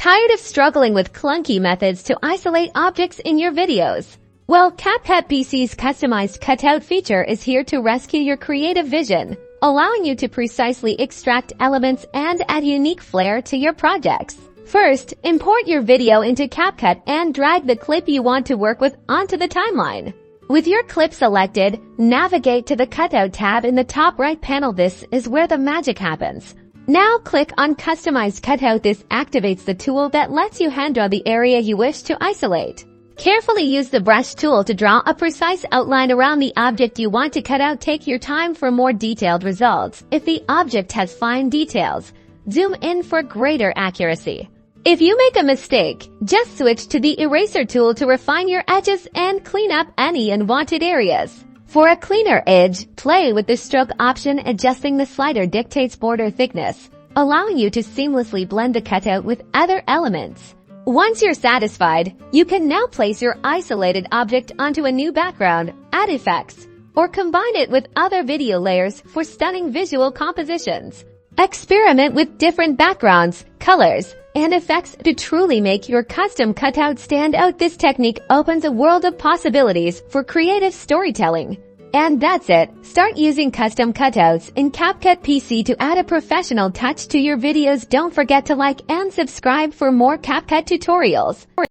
Tired of struggling with clunky methods to isolate objects in your videos? Well, CapCut PC's customized cutout feature is here to rescue your creative vision, allowing you to precisely extract elements and add unique flair to your projects. First, import your video into CapCut and drag the clip you want to work with onto the timeline. With your clip selected, navigate to the Cutout tab in the top right panel. This is where the magic happens. Now click on Customize Cutout. This activates the tool that lets you hand draw the area you wish to isolate. Carefully use the brush tool to draw a precise outline around the object you want to cut out. Take your time for more detailed results. If the object has fine details, zoom in for greater accuracy. If you make a mistake, just switch to the eraser tool to refine your edges and clean up any unwanted areas. For a cleaner edge, play with the stroke option. Adjusting the slider dictates border thickness, allowing you to seamlessly blend the cutout with other elements. Once you're satisfied, you can now place your isolated object onto a new background, add effects, or combine it with other video layers for stunning visual compositions. Experiment with different backgrounds, colors, and effects to truly make your custom cutout stand out. This technique opens a world of possibilities for creative storytelling. And that's it. Start using custom cutouts in CapCut PC to add a professional touch to your videos. Don't forget to like and subscribe for more CapCut tutorials.